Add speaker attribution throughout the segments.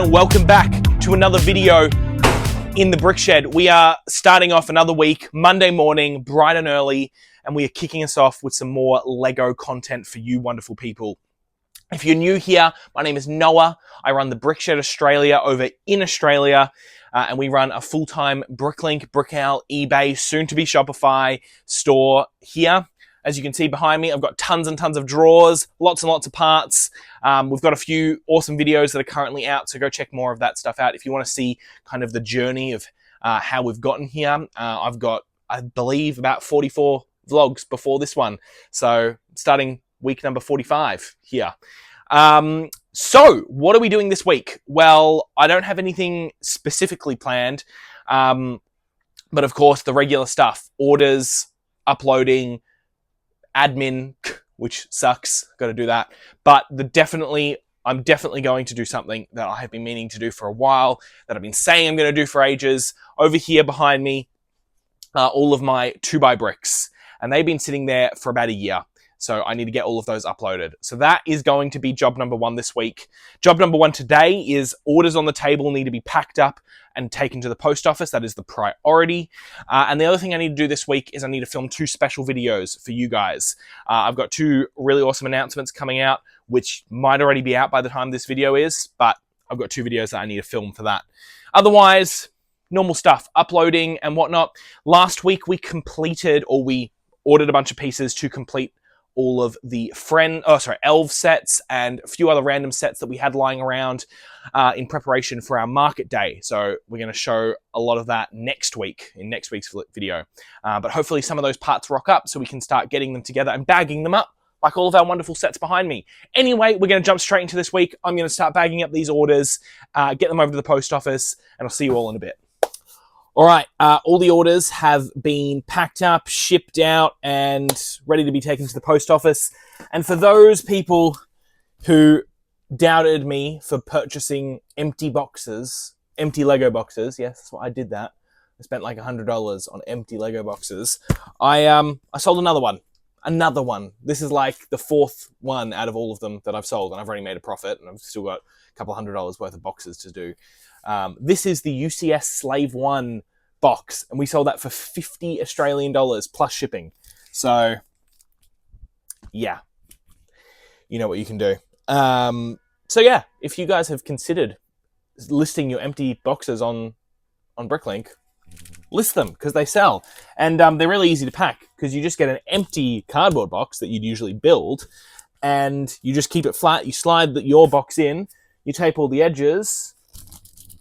Speaker 1: everyone, welcome back to another video in the BrickShed. We are starting off another week, Monday morning, bright and early, and we are kicking us off with some more Lego content for you wonderful people. If you're new here, my name is Noah. I run the BrickShed Australia over in Australia, and we run a full-time Bricklink, Brickowl, eBay, soon-to-be Shopify store here. As you can see behind me, I've got tons and tons of drawers, lots and lots of parts. We've got a few awesome videos that are currently out, so go check more of that stuff out. If you want to see kind of the journey of how we've gotten here, I've got, I believe, about 44 vlogs before this one. So starting week number 45 here. So what are we doing this week? Well, I don't have anything specifically planned, but of course the regular stuff, orders, uploading, admin, which sucks, got to do that. But I'm definitely going to do something that I have been meaning to do for a while, that I've been saying I'm going to do for ages. Over here behind me are all of my 2x bricks, and they've been sitting there for about a year. So I need to get all of those uploaded. So that is going to be job number one this week. Job number one today is orders on the table need to be packed up and taken to the post office. That is the priority. And the other thing I need to do this week is I need to film 2 special videos for you guys. I've got 2 really awesome announcements coming out, which might already be out by the time this video is, but I've got 2 videos that I need to film for that. Otherwise, normal stuff, uploading and whatnot. Last week we ordered a bunch of pieces to complete all of the elf sets and a few other random sets that we had lying around in preparation for our market day. So we're going to show a lot of that next week, in next week's video. But hopefully some of those parts rock up so we can start getting them together and bagging them up like all of our wonderful sets behind me. Anyway, we're going to jump straight into this week. I'm going to start bagging up these orders, get them over to the post office, and I'll see you all in a bit. All right, all the orders have been packed up, shipped out, and ready to be taken to the post office. And for those people who doubted me for purchasing empty Lego boxes, yes, that's what I did that. I spent like $100 on empty Lego boxes. I sold another one. This is like the 4th one out of all of them that I've sold, and I've already made a profit, and I've still got a couple $100 worth of boxes to do. This is the UCS Slave 1 box, and we sold that for 50 Australian dollars plus shipping. So, yeah, you know what you can do. So yeah, if you guys have considered listing your empty boxes on Bricklink, list them because they sell, and they're really easy to pack because you just get an empty cardboard box that you'd usually build, and you just keep it flat. You slide your box in, you tape all the edges.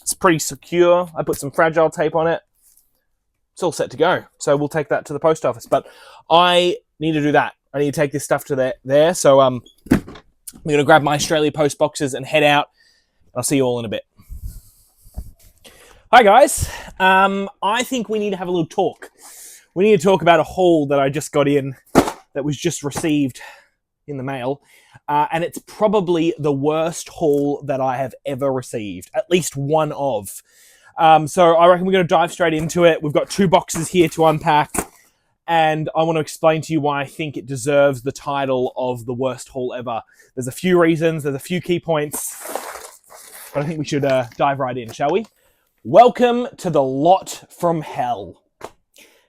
Speaker 1: It's pretty secure. I put some fragile tape on it. It's all set to go. So we'll take that to the post office. But I need to do that. I need to take this stuff to there. So I'm going to grab my Australia Post boxes and head out. I'll see you all in a bit. Hi, guys. I think we need to have a little talk. We need to talk about a haul that I just got in that was just received in the mail. And it's probably the worst haul that I have ever received, at least one of. So I reckon we're going to dive straight into it. We've got 2 boxes here to unpack, and I want to explain to you why I think it deserves the title of the worst haul ever. There's a few reasons, there's a few key points, but I think we should dive right in, shall we? Welcome to the lot from hell.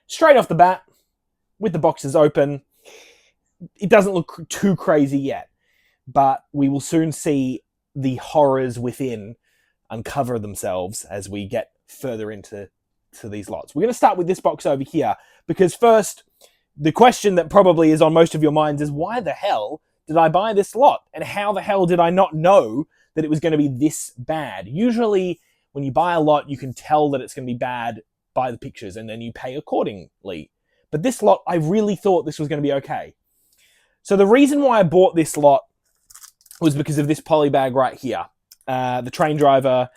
Speaker 1: Straight off the bat, with the boxes open, it doesn't look too crazy yet, but we will soon see the horrors within uncover themselves as we get further into these lots. We're going to start with this box over here, because first, the question that probably is on most of your minds is, why the hell did I buy this lot? And how the hell did I not know that it was going to be this bad? Usually, when you buy a lot, you can tell that it's going to be bad by the pictures, and then you pay accordingly. But this lot, I really thought this was going to be okay. So the reason why I bought this lot was because of this poly bag right here. The Train Driver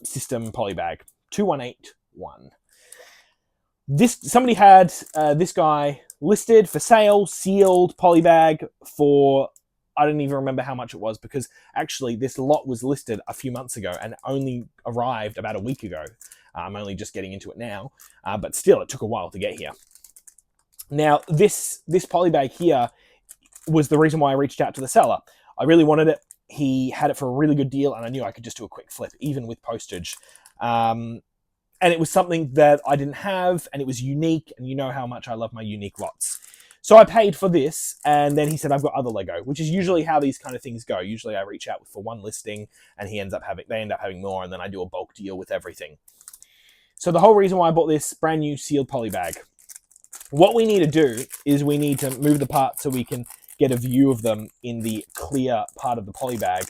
Speaker 1: System poly bag, 2181. Somebody had this guy listed for sale, sealed poly bag for, I don't even remember how much it was, because actually this lot was listed a few months ago and only arrived about a week ago. I'm only just getting into it now, but still it took a while to get here. Now this poly bag here was the reason why I reached out to the seller. I really wanted it. he had it for a really good deal, and I knew I could just do a quick flip, even with postage. And it was something that I didn't have, and it was unique, and you know how much I love my unique lots. So I paid for this, and then he said, I've got other Lego, which is usually how these kind of things go. Usually I reach out for one listing, and they end up having more, and then I do a bulk deal with everything. So the whole reason why I bought this brand new sealed poly bag, what we need to do is we need to move the parts so we can get a view of them in the clear part of the poly bag.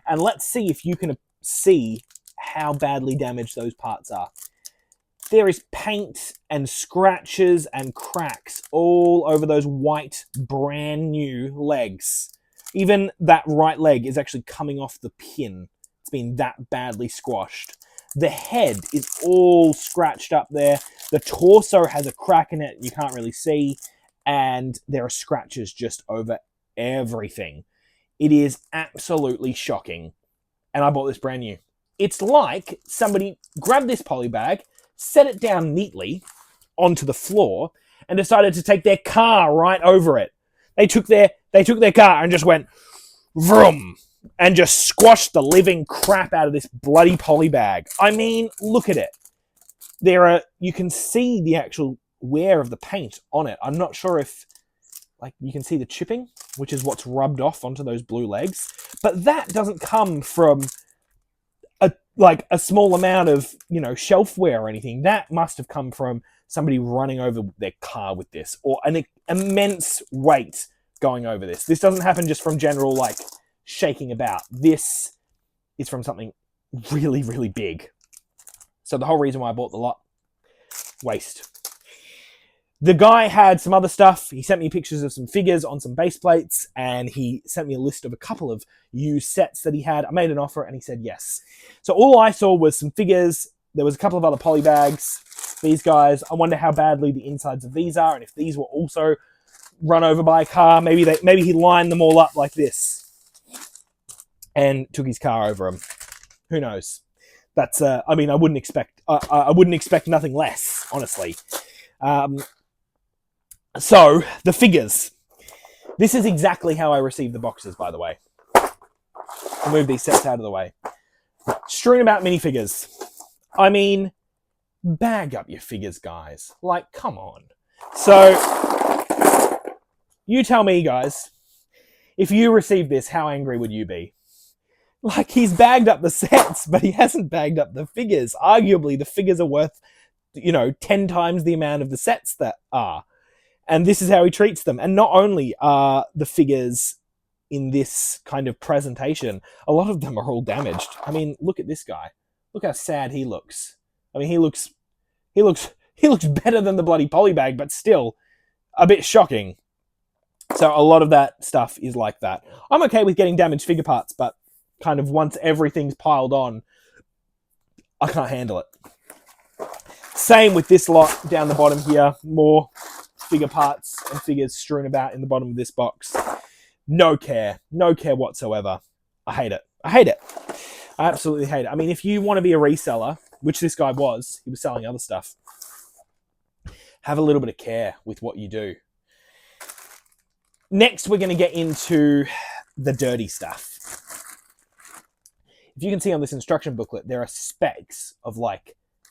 Speaker 1: And let's see if you can see how badly damaged those parts are. There is paint and scratches and cracks all over those white, brand new legs. Even that right leg is actually coming off the pin. It's been that badly squashed. The head is all scratched up there. The torso has a crack in it you can't really see. And there are scratches just over everything. It is absolutely shocking. And I bought this brand new. It's like somebody grabbed this poly bag, set it down neatly onto the floor, and decided to take their car right over it. They took their car and just went vroom and just squashed the living crap out of this bloody poly bag. I mean, look at it. You can see the actual wear of the paint on it. I'm not sure if you can see the chipping, which is what's rubbed off onto those blue legs, but that doesn't come from a small amount of, shelf wear or anything. That must have come from somebody running over their car with this, or an immense weight going over this. This doesn't happen just from general, shaking about. This is from something really, really big. So the whole reason why I bought the lot, waste. The guy had some other stuff. He sent me pictures of some figures on some base plates, and he sent me a list of a couple of used sets that he had. I made an offer, and he said yes. So all I saw was some figures. There was a couple of other poly bags. These guys, I wonder how badly the insides of these are, and if these were also run over by a car. Maybe he lined them all up like this and took his car over them. Who knows? That's I wouldn't expect nothing less, honestly. So, the figures. This is exactly how I received the boxes, by the way. I'll move these sets out of the way. Strewn about minifigures. I mean, bag up your figures, guys. Come on. So, you tell me, guys, if you received this, how angry would you be? He's bagged up the sets, but he hasn't bagged up the figures. Arguably, the figures are worth, 10 times the amount of the sets that are. And this is how he treats them. And not only are the figures in this kind of presentation, a lot of them are all damaged. I mean, look at this guy. Look how sad he looks. I mean, he looks better than the bloody poly bag, but still a bit shocking. So a lot of that stuff is like that. I'm okay with getting damaged figure parts, but kind of once everything's piled on, I can't handle it. Same with this lot down the bottom here. More figure parts and figures strewn about in the bottom of this box. No care whatsoever. I hate it. I absolutely hate it. I mean, if you want to be a reseller, which this guy was, he was selling other stuff, have a little bit of care with what you do. Next, we're going to get into the dirty stuff. If you can see on this instruction booklet, there are specks of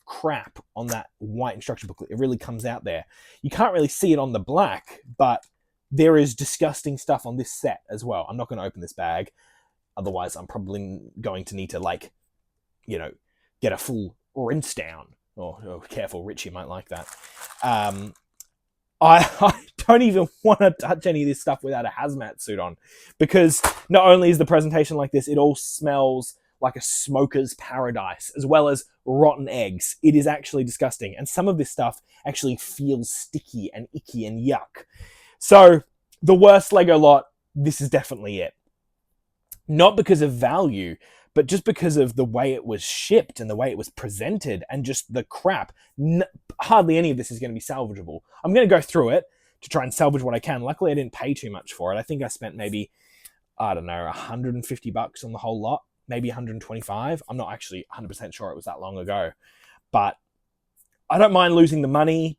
Speaker 1: crap on that white instruction booklet. It really comes out there. You can't really see it on the black, but there is disgusting stuff on this set as well. I'm not going to open this bag. Otherwise, I'm probably going to need to get a full rinse down. Oh, careful, Richie might like that. I don't even want to touch any of this stuff without a hazmat suit on, because not only is the presentation like this, it all smells like a smoker's paradise, as well as rotten eggs. It is actually disgusting. And some of this stuff actually feels sticky and icky and yuck. So the worst Lego lot, this is definitely it. Not because of value, but just because of the way it was shipped and the way it was presented and just the crap. Hardly any of this is going to be salvageable. I'm going to go through it to try and salvage what I can. Luckily, I didn't pay too much for it. I think I spent maybe, $150 on the whole lot. Maybe 125. I'm not actually 100% sure it was that long ago. But I don't mind losing the money.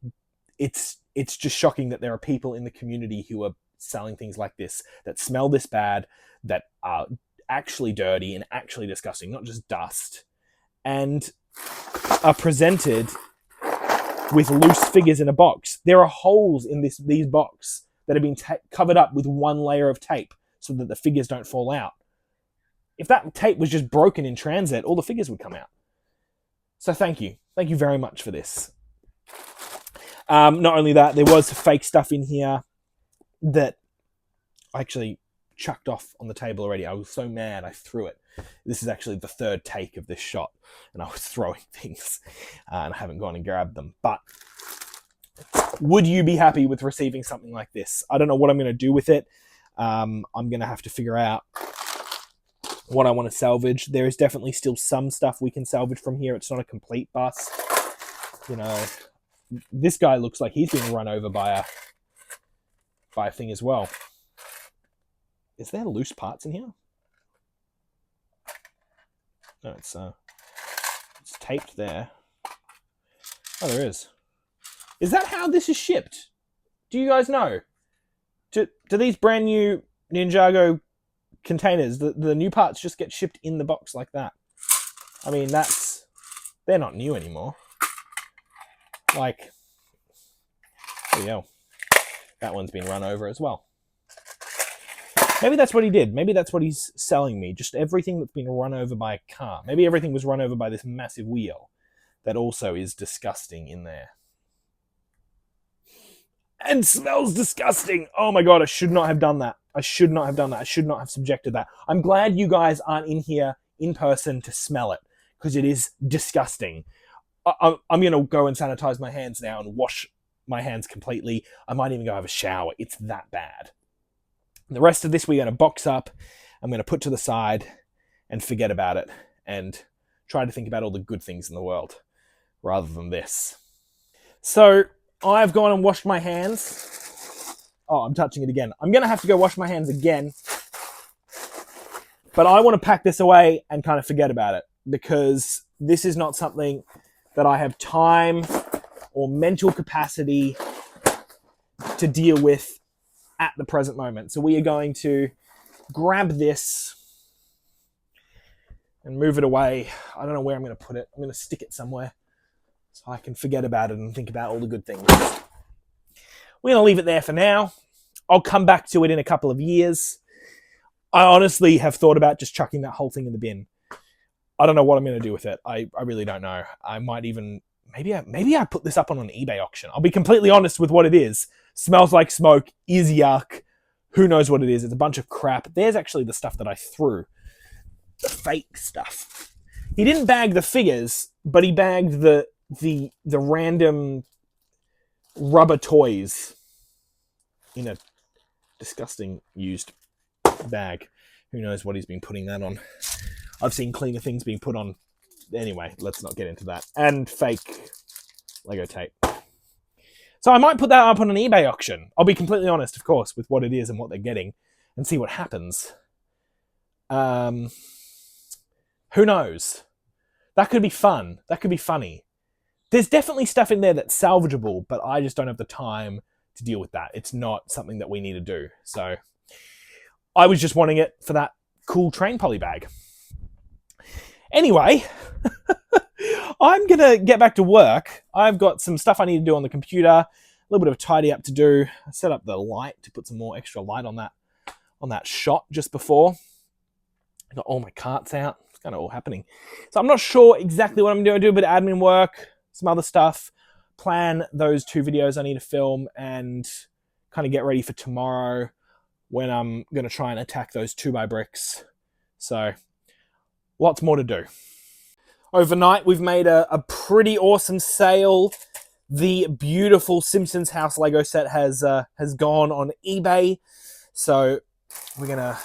Speaker 1: It's just shocking that there are people in the community who are selling things like this, that smell this bad, that are actually dirty and actually disgusting, not just dust, and are presented with loose figures in a box. There are holes in these box that have been covered up with one layer of tape so that the figures don't fall out. If that tape was just broken in transit, all the figures would come out. So thank you. Thank you very much for this. Not only that, there was fake stuff in here that I actually chucked off on the table already. I was so mad I threw it. This is actually the third take of this shot, and I was throwing things, and I haven't gone and grabbed them. But would you be happy with receiving something like this? I don't know what I'm going to do with it. I'm going to have to figure out what I want to salvage. There is definitely still some stuff we can salvage from here. It's not a complete bust. You know, this guy looks like he's been run over by a thing as well. Is there loose parts in here? No, it's taped there. Oh, there is. Is that how this is shipped? Do you guys know? Do these brand new Ninjago containers, the new parts just get shipped in the box like that? I mean, they're not new anymore. Like, there you go. That one's been run over as well. Maybe that's what he did. Maybe that's what he's selling me. Just everything that's been run over by a car. Maybe everything was run over by this massive wheel that also is disgusting in there. And smells disgusting. Oh my God, I should not have done that. I should not have done that. I should not have subjected that. I'm glad you guys aren't in here in person to smell it, because it is disgusting. I'm going to go and sanitize my hands now and wash my hands completely. I might even go have a shower. It's that bad. The rest of this we're going to box up. I'm going to put to the side and forget about it and try to think about all the good things in the world rather than this. So I've gone and washed my hands. Oh, I'm touching it again. I'm going to have to go wash my hands again. But I want to pack this away and kind of forget about it, because this is not something that I have time or mental capacity to deal with at the present moment. So we are going to grab this and move it away. I don't know where I'm going to put it. I'm going to stick it somewhere so I can forget about it and think about all the good things. We're going to leave it there for now. I'll come back to it in a couple of years. I honestly have thought about just chucking that whole thing in the bin. I don't know what I'm going to do with it. I really don't know. I might even... Maybe I put this up on an eBay auction. I'll be completely honest with what it is. Smells like smoke, is yuck. Who knows what it is? It's a bunch of crap. There's actually the stuff that I threw. The fake stuff. He didn't bag the figures, but he bagged the random rubber toys in a disgusting used bag. Who knows what he's been putting that on. I've seen cleaner things being put on. Anyway, let's not get into that. And fake Lego tape. So I might put that up on an eBay auction. I'll be completely honest, of course, with what it is and what they're getting, and see what happens. Who knows? That could be fun. That could be funny. There's definitely stuff in there that's salvageable, but I just don't have the time to deal with that. It's not something that we need to do. So I was just wanting it for that cool train poly bag. Anyway, I'm going to get back to work. I've got some stuff I need to do on the computer, a little bit of a tidy up to do. I set up the light to put some more extra light on that shot just before. I got all my carts out. It's kind of all happening. So I'm not sure exactly what I'm going to do. A bit of admin work, some other stuff, plan those 2 videos I need to film, and kind of get ready for tomorrow when I'm going to try and attack those 2x bricks. So lots more to do. Overnight, we've made a pretty awesome sale. The beautiful Simpsons house Lego set has gone on eBay. So we're going to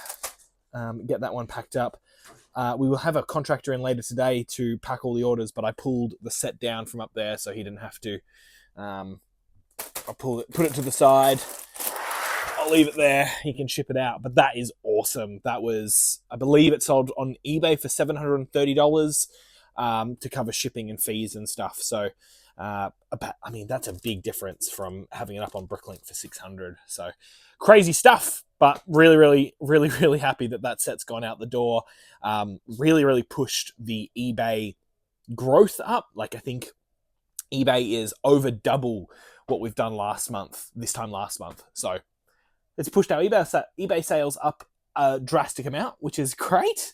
Speaker 1: get that one packed up. We will have a contractor in later today to pack all the orders, but I pulled the set down from up there so he didn't have to. I'll put it to the side. I'll leave it there. He can ship it out. But that is awesome. That was, I believe it sold on eBay for $730 to cover shipping and fees and stuff. So I mean, that's a big difference from having it up on Bricklink for 600. So crazy stuff, but really happy that that set's gone out the door. Really pushed the eBay growth up. Like, I think eBay is over double what we've done this time last month. So it's pushed our eBay sales up a drastic amount, which is great.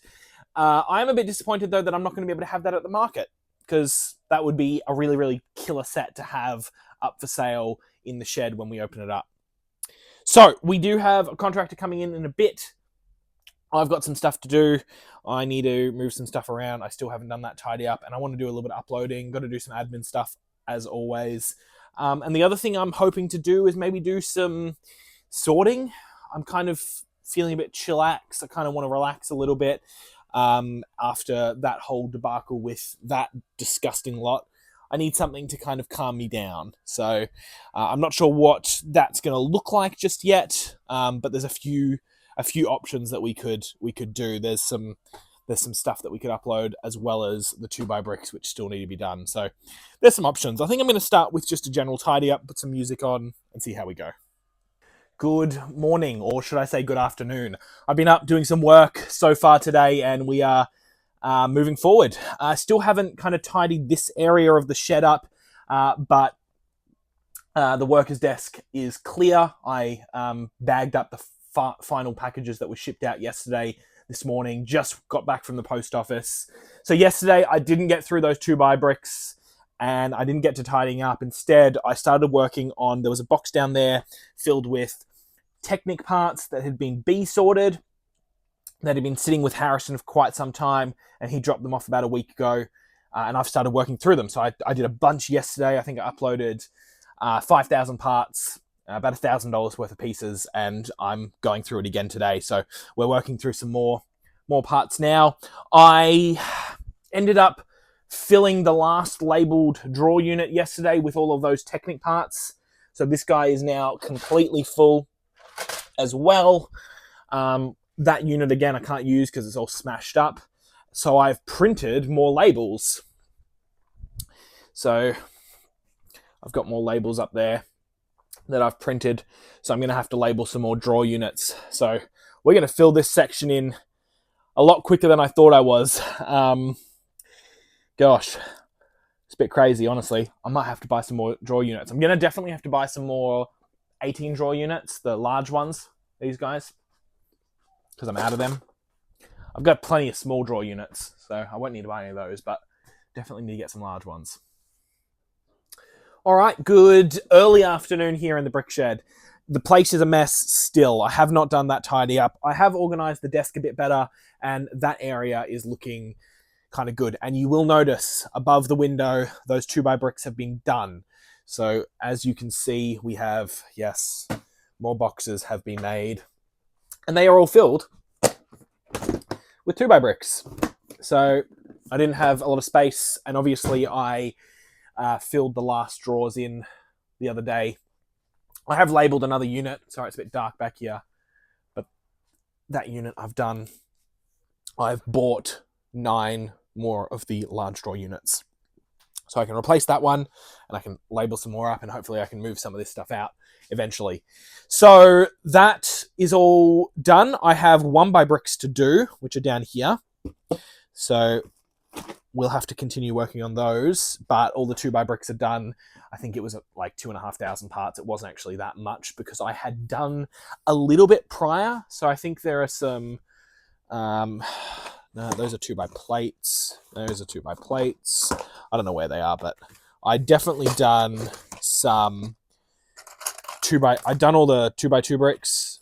Speaker 1: I'm a bit disappointed, though, that I'm not going to be able to have that at the market, because that would be a really killer set to have up for sale in the shed when we open it up. So we do have a contractor coming in a bit. I've got some stuff to do. I need to move some stuff around. I still haven't done that tidy up, and I want to do a little bit of uploading. Got to do some admin stuff, as always. And the other thing I'm hoping to do is maybe do some sorting. I'm kind of feeling a bit chillax. I kind of want to relax a little bit after that whole debacle with that disgusting lot. I need something to kind of calm me down. So I'm not sure what that's going to look like just yet, but there's a few options that we could do. There's some stuff that we could upload, as well as the 2x bricks, which still need to be done. So there's some options. I think I'm going to start with just a general tidy up, put some music on, and see how we go. Good morning, or should I say good afternoon. I've been up doing some work so far today, and we are moving forward. I still haven't kind of tidied this area of the shed up, but the worker's desk is clear. I bagged up the final packages that were shipped out this morning. Just got back from the post office. So yesterday I didn't get through those 2x bricks, and I didn't get to tidying up. Instead, I started working on, there was a box down there filled with Technic parts that had been sorted, that had been sitting with Harrison for quite some time, and he dropped them off about a week ago, and I've started working through them. So I did a bunch yesterday. I think I uploaded 5,000 parts, about $1,000 worth of pieces, and I'm going through it again today. So we're working through some more parts now. I ended up filling the last labeled drawer unit yesterday with all of those Technic parts. So this guy is now completely full as well. That unit, again, I can't use because it's all smashed up. So I've printed more labels. So I've got more labels up there that I've printed. So I'm going to have to label some more drawer units. So we're going to fill this section in a lot quicker than I thought I was. Gosh, it's a bit crazy, honestly. I might have to buy some more drawer units. I'm going to definitely have to buy some more 18 drawer units, the large ones, these guys, because I'm out of them. I've got plenty of small drawer units, so I won't need to buy any of those, but definitely need to get some large ones. All right, good early afternoon here in the BrickShed. The place is a mess still. I have not done that tidy up. I have organized the desk a bit better, and that area is looking kind of good. And you will notice above the window, those 2x bricks have been done. So as you can see, we have, yes, more boxes have been made, and they are all filled with 2x bricks. So I didn't have a lot of space, and obviously I filled the last drawers in the other day. I have labeled another unit. Sorry, it's a bit dark back here, but that unit I've done. I've bought 9 more of the large drawer units. So I can replace that one, and I can label some more up, and hopefully I can move some of this stuff out eventually. So that is all done. I have 1x bricks to do, which are down here. So we'll have to continue working on those, but all the 2x bricks are done. I think it was like 2,500 parts. It wasn't actually that much because I had done a little bit prior. So I think there are some, no, those are 2x plates. Those are 2x plates. I don't know where they are, but I definitely done some I've done all the 2x2 bricks,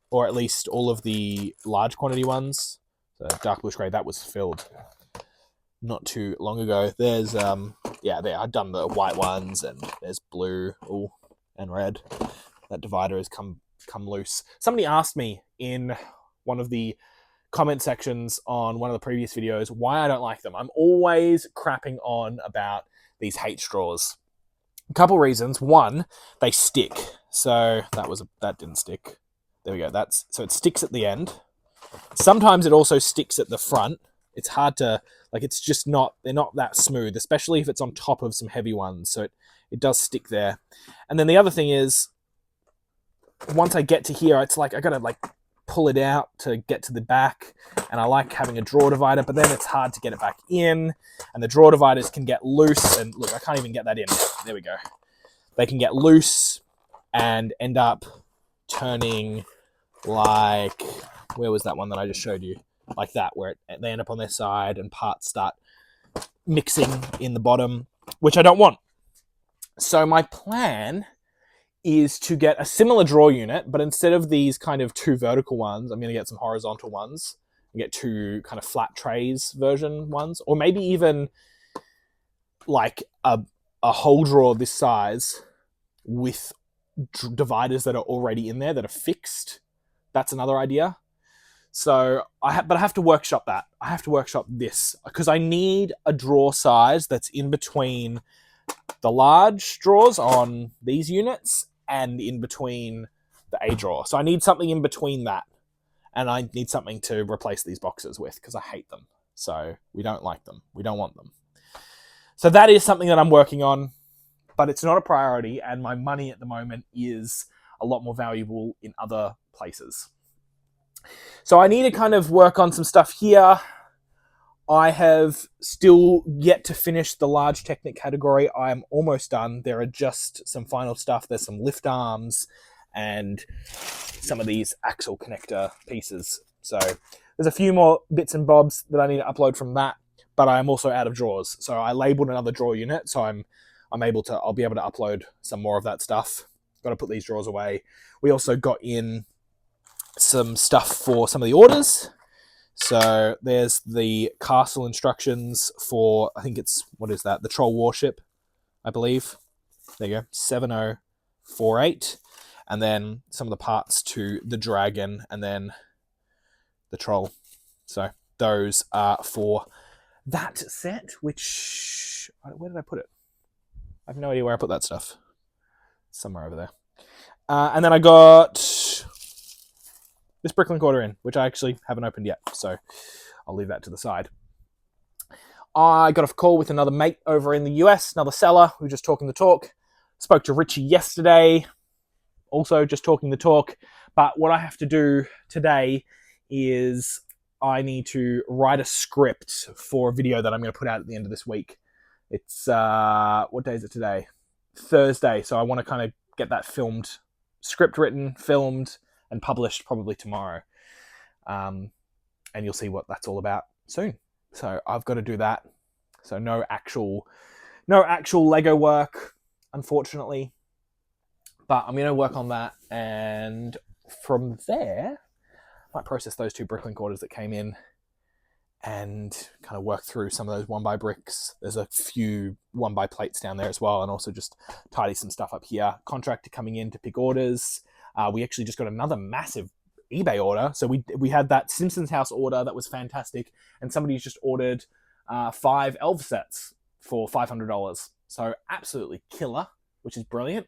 Speaker 1: or at least all of the large quantity ones. So dark bluish gray, that was filled not too long ago. There's yeah, there I've done the white ones, and there's blue, ooh, and red. That divider has come loose. Somebody asked me in one of the comment sections on one of the previous videos why I don't like them. I'm always crapping on about these H straws. A couple reasons. One, they stick. So that didn't stick. There we go. So it sticks at the end. Sometimes it also sticks at the front. It's hard to, like, it's just not, they're not that smooth, especially if it's on top of some heavy ones. So it does stick there. And then the other thing is, once I get to here, it's like I gotta like pull it out to get to the back, and I like having a drawer divider, but then it's hard to get it back in, and the drawer dividers can get loose, and look, I can't even get that in. There we go. They can get loose and end up turning like, where was that one that I just showed you? Like that, where they end up on their side and parts start mixing in the bottom, which I don't want. So my plan is to get a similar drawer unit, but instead of these kind of two vertical ones, I'm going to get some horizontal ones and get two kind of flat trays version ones, or maybe even like a whole drawer this size with dividers that are already in there that are fixed. That's another idea. So I have to workshop that. I have to workshop this because I need a drawer size that's in between the large drawers on these units and in between the A drawer. So I need something in between that. And I need something to replace these boxes with because I hate them. So we don't like them. We don't want them. So that is something that I'm working on, but it's not a priority. And my money at the moment is a lot more valuable in other places. So I need to kind of work on some stuff here. I have still yet to finish the large Technic category. I'm almost done. There are just some final stuff. There's some lift arms and some of these axle connector pieces. So there's a few more bits and bobs that I need to upload from that, but I'm also out of drawers. So I labeled another drawer unit, so I'll be able to upload some more of that stuff. Got to put these drawers away. We also got in some stuff for some of the orders. So there's the castle instructions for, I think it's, what is that? The Troll Warship, I believe. There you go, 7048. And then some of the parts to the Dragon and then the Troll. So those are for that set, which, where did I put it? I have no idea where I put that stuff. Somewhere over there. And then I got this Bricklink order in, which I actually haven't opened yet, so I'll leave that to the side. I got a call with another mate over in the US, another seller. We were just talking the talk. Spoke to Richie yesterday, also just talking the talk. But what I have to do today is I need to write a script for a video that I'm going to put out at the end of this week. It's, what day is it today? Thursday, so I want to kind of get that filmed, script written, filmed, and published probably tomorrow. And you'll see what that's all about soon. So I've got to do that. So no actual Lego work, unfortunately. But I'm going to work on that. And from there, I might process those two Bricklink orders that came in and kind of work through some of those 1x bricks. There's a few 1x plates down there as well. And also just tidy some stuff up here. Contractor coming in to pick orders. We actually just got another massive eBay order. So we had that Simpsons House order that was fantastic. And somebody's just ordered 5 elf sets for $500. So absolutely killer, which is brilliant.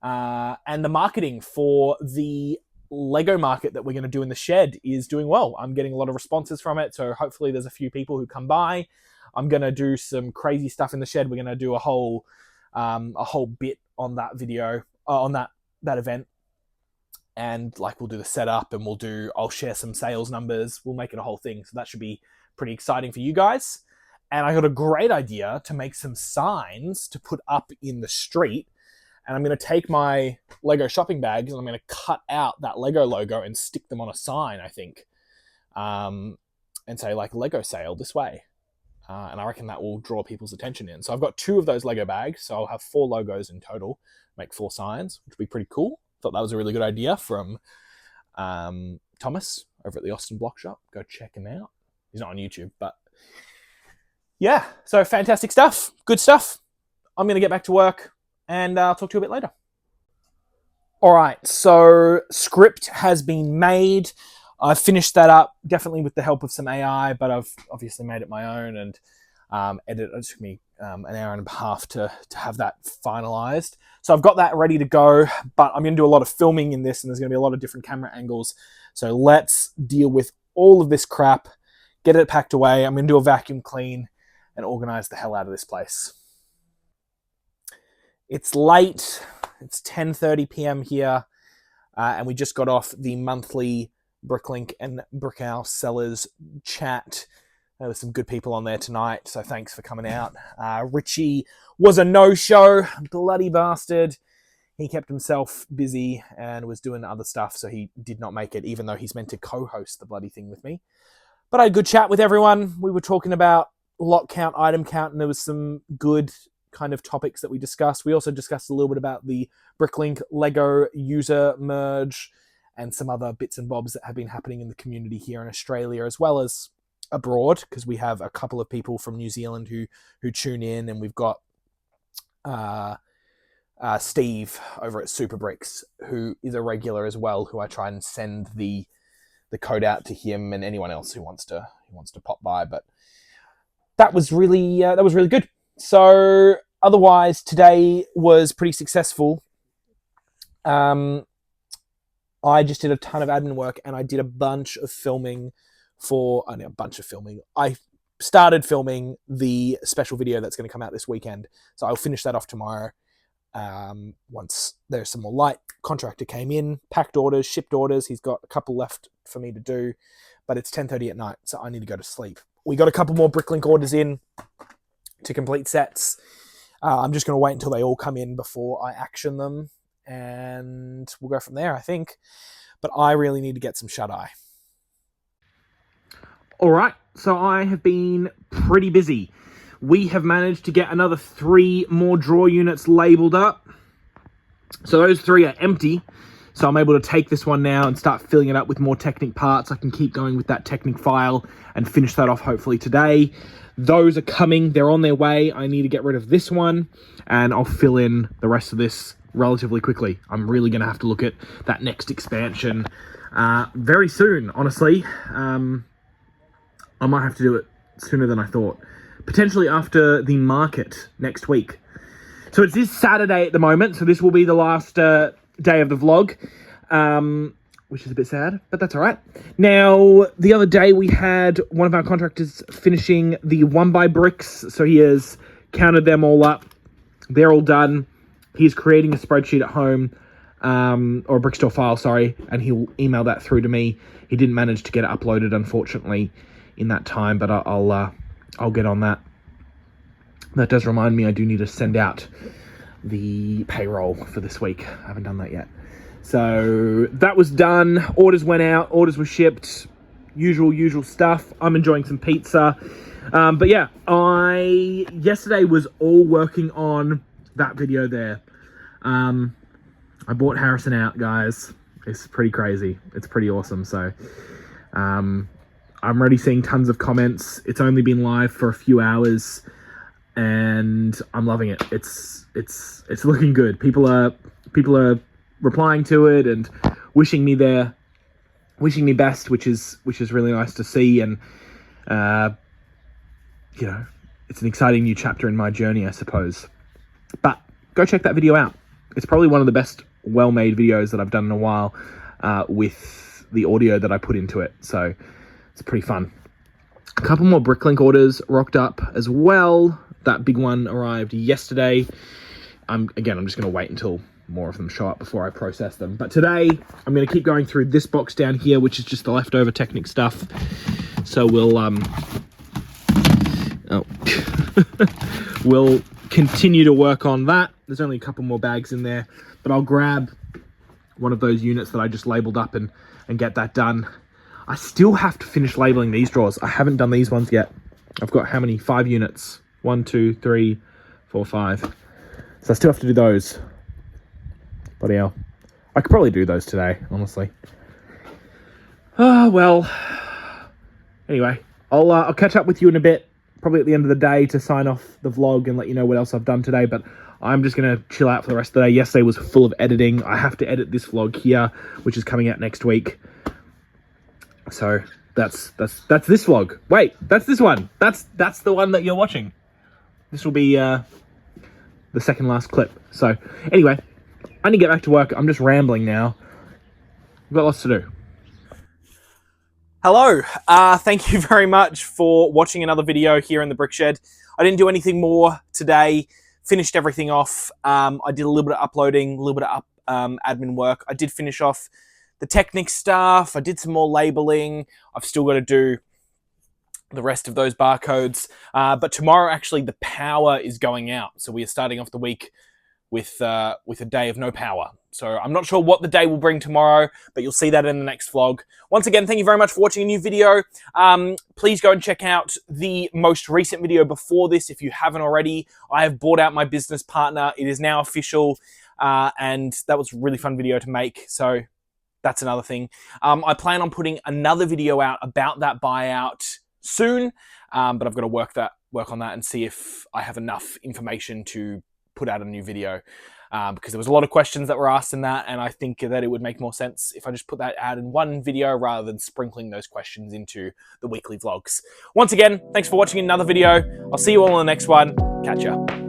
Speaker 1: And the marketing for the Lego market that we're going to do in the shed is doing well. I'm getting a lot of responses from it. So hopefully there's a few people who come by. I'm going to do some crazy stuff in the shed. We're going to do a whole bit on that video, on that event. And like we'll do the setup and I'll share some sales numbers. We'll make it a whole thing. So that should be pretty exciting for you guys. And I got a great idea to make some signs to put up in the street. And I'm going to take my Lego shopping bags and I'm going to cut out that Lego logo and stick them on a sign, I think. And say like Lego sale this way. And I reckon that will draw people's attention in. So I've got 2 of those Lego bags. So I'll have 4 logos in total, make 4 signs, which would be pretty cool. Thought that was a really good idea from Thomas over at the Austin Block Shop. Go check him out. He's not on YouTube, but yeah. So fantastic stuff. Good stuff. I'm going to get back to work and I'll talk to you a bit later. All right. So script has been made. I've finished that up, definitely with the help of some AI, but I've obviously made it my own and edited. It took me an hour and a half to have that finalized. So I've got that ready to go, but I'm going to do a lot of filming in this and there's going to be a lot of different camera angles. So let's deal with all of this crap, get it packed away. I'm going to do a vacuum clean and organize the hell out of this place. It's late. It's 10:30 p.m. here, and we just got off the monthly Bricklink and Brickhouse sellers chat. There were some good people on there tonight, so thanks for coming out. Richie was a no-show, bloody bastard. He kept himself busy and was doing other stuff, so he did not make it, even though he's meant to co-host the bloody thing with me. But I had a good chat with everyone. We were talking about lot count, item count, and there was some good kind of topics that we discussed. We also discussed a little bit about the Bricklink Lego user merge and some other bits and bobs that have been happening in the community here in Australia, as well as abroad, because we have a couple of people from New Zealand who tune in, and we've got Steve over at Super Bricks, who is a regular as well, who I try and send the code out to him and anyone else who wants to pop by. But that was really good. So otherwise, today was pretty successful. I just did a ton of admin work, and I did a bunch of filming I started filming the special video that's going to come out this weekend, so I'll finish that off tomorrow. Once there's some more light. Contractor came in, packed orders, shipped orders. He's got a couple left for me to do, but it's 10:30 at night, so I need to go to sleep. We got a couple more Bricklink orders in to complete sets. I'm just going to wait until they all come in before I action them, and we'll go from there, I think. But I really need to get some shut-eye. All right, so I have been pretty busy. We have managed to get another 3 more drawer units labeled up. So those 3 are empty. So I'm able to take this one now and start filling it up with more Technic parts. I can keep going with that Technic file and finish that off hopefully today. Those are coming. They're on their way. I need to get rid of this one, and I'll fill in the rest of this relatively quickly. I'm really going to have to look at that next expansion very soon, honestly. I might have to do it sooner than I thought. Potentially after the market next week. So it's this Saturday at the moment, so this will be the last day of the vlog, which is a bit sad, but that's all right. Now, the other day we had one of our contractors finishing the 1x bricks, so he has counted them all up. They're all done. He's creating a spreadsheet at home, or a Brickstore file, sorry, and he'll email that through to me. He didn't manage to get it uploaded, unfortunately, in that time, but I'll get on that. That does remind me, I do need to send out the payroll for this week. I haven't done that yet. So that was done. Orders went out. Orders were shipped. Usual stuff. I'm enjoying some pizza. But yeah, yesterday was all working on that video there. I bought Harrison out, guys. It's pretty crazy. It's pretty awesome. So I'm already seeing tons of comments. It's only been live for a few hours, and I'm loving it. It's looking good. People are replying to it and wishing me best, which is really nice to see. And you know, it's an exciting new chapter in my journey, I suppose. But go check that video out. It's probably one of the best well-made videos that I've done in a while, with the audio that I put into it. So it's pretty fun. A couple more Bricklink orders rocked up as well. That big one arrived yesterday. I'm just going to wait until more of them show up before I process them. But today, I'm going to keep going through this box down here, which is just the leftover Technic stuff. So we'll we'll continue to work on that. There's only a couple more bags in there, but I'll grab one of those units that I just labeled up and get that done. I still have to finish labeling these drawers. I haven't done these ones yet. I've got how many? 5 units. 1, 2, 3, 4, 5. So I still have to do those. Bloody hell. I could probably do those today, honestly. Well. Anyway, I'll catch up with you in a bit, probably at the end of the day, to sign off the vlog and let you know what else I've done today. But I'm just going to chill out for the rest of the day. Yesterday was full of editing. I have to edit this vlog here, which is coming out next week. So that's this vlog. Wait, that's this one. That's the one that you're watching. This will be the second last clip. So anyway, I need to get back to work. I'm just rambling now. I've got lots to do. Hello, thank you very much for watching another video here in the BrickShed. I didn't do anything more today, finished everything off. I did a little bit of uploading, a little bit of admin work. I did finish off the Technic stuff. I did some more labeling. I've still got to do the rest of those barcodes. But tomorrow, actually, the power is going out. So we are starting off the week with a day of no power. So I'm not sure what the day will bring tomorrow, but you'll see that in the next vlog. Once again, thank you very much for watching a new video. Please go and check out the most recent video before this if you haven't already. I have bought out my business partner. It is now official, and that was a really fun video to make. So that's another thing. I plan on putting another video out about that buyout soon, but I've got to work on that and see if I have enough information to put out a new video, because there was a lot of questions that were asked in that, and I think that it would make more sense if I just put that out in one video rather than sprinkling those questions into the weekly vlogs. Once again, thanks for watching another video. I'll see you all in the next one. Catch ya.